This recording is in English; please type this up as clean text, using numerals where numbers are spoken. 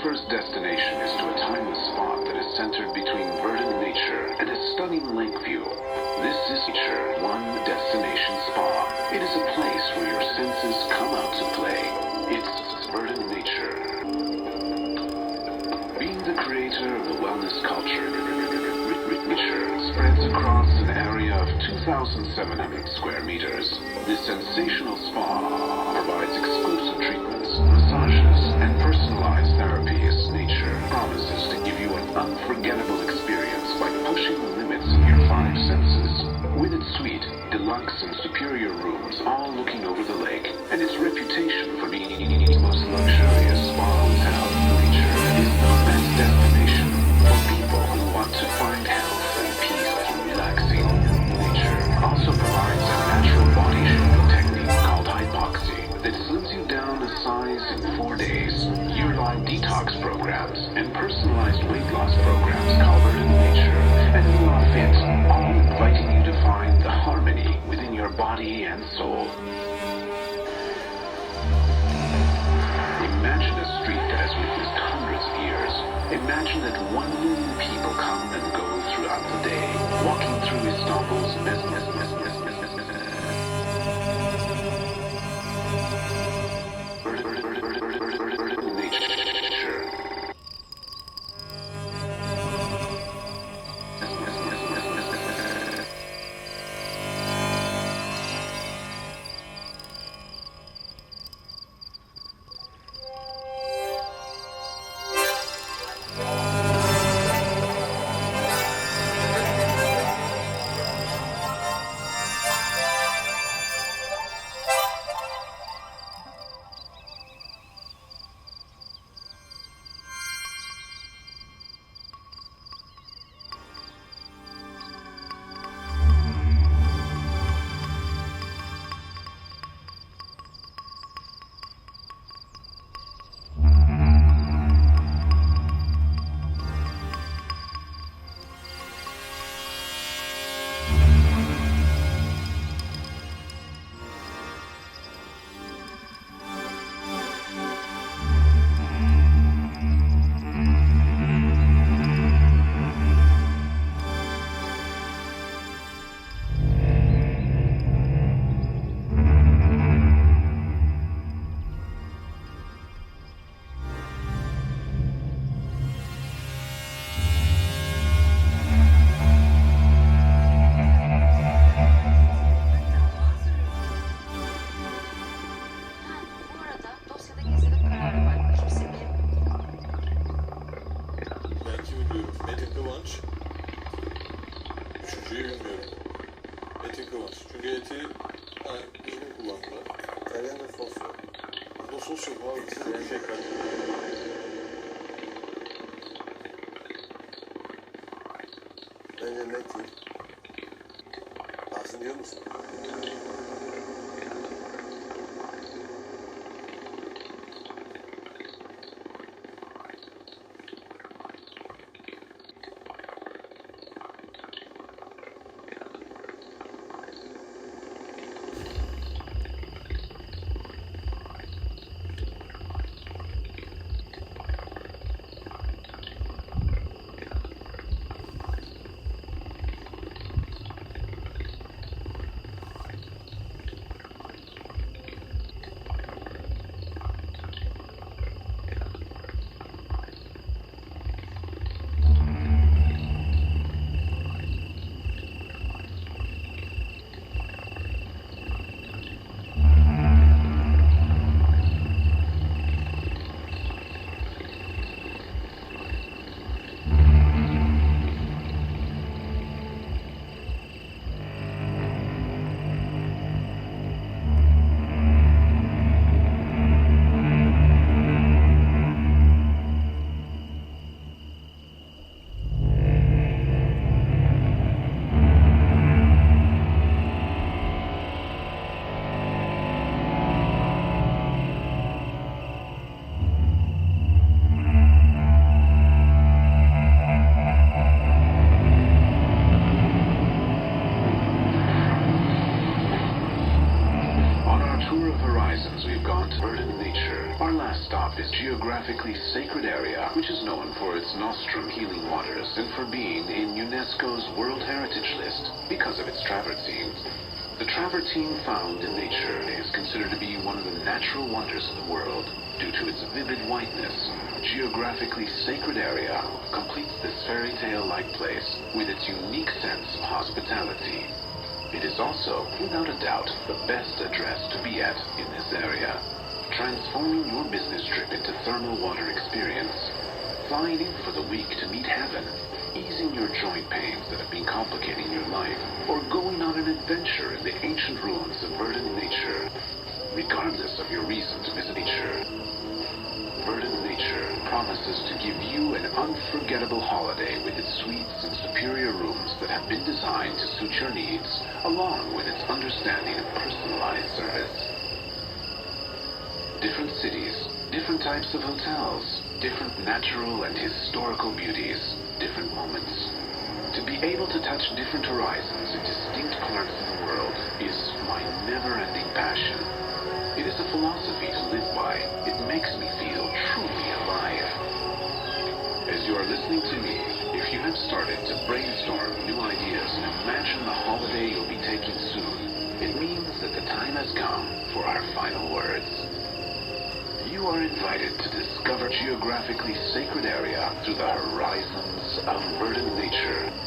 first destination is to a timeless spot that is centered between verdant nature and a stunning lake view. This is Nature One Destination Spa. It is a place where your senses come out to play. It's verdant nature. Being the creator of the wellness culture, Nature spreads across an area of 2,700 square meters. This sensational spa provides exclusive treatments, massages, and personalized therapies. Nature promises to give you an unforgettable experience by pushing the limits of your five senses. With its suite, deluxe and superior rooms all looking over the lake, and its reputation for being the most luxurious spa hotel, Nature is the best destination for people who want to find health and peace through relaxing. Nature also provides a natural body shaping technique called hypoxia that slims you down a size in 4 days, year-long detox programs, and personalized weight loss programs covered in Nature, and You Are Fit, all inviting you to find the harmony within your body and soul. Imagine a street that has witnessed hundreds of years. Imagine that 1 million people come and go throughout the day, walking through Istanbul's nature. Bence net değil. Lazım diyor musun? Mars Nostrum healing waters and for being in UNESCO's World Heritage List because of its travertine. The travertine found in nature is considered to be one of the natural wonders of the world. Due to its vivid whiteness, geographically sacred area completes this fairy tale-like place with its unique sense of hospitality. It is also, without a doubt, the best address to be at in this area. Transforming your business trip into thermal water experience, flying in for the week to meet heaven, easing your joint pains that have been complicating your life, or going on an adventure in the ancient ruins of verdant nature. Regardless of your reason to visit nature, Verdant Nature promises to give you an unforgettable holiday with its suites and superior rooms that have been designed to suit your needs, along with its understanding of personalized service. Different cities, different types of hotels, different natural and historical beauties, different moments. To be able to touch different horizons in distinct parts of the world is my never-ending passion. It is a philosophy to live by. It makes me feel truly alive. As you are listening to me, if you have started to brainstorm new ideas and imagine the holiday you'll be taking soon, it means that the time has come for our final words. You are invited to discover geographically sacred area through the horizons of verdant nature.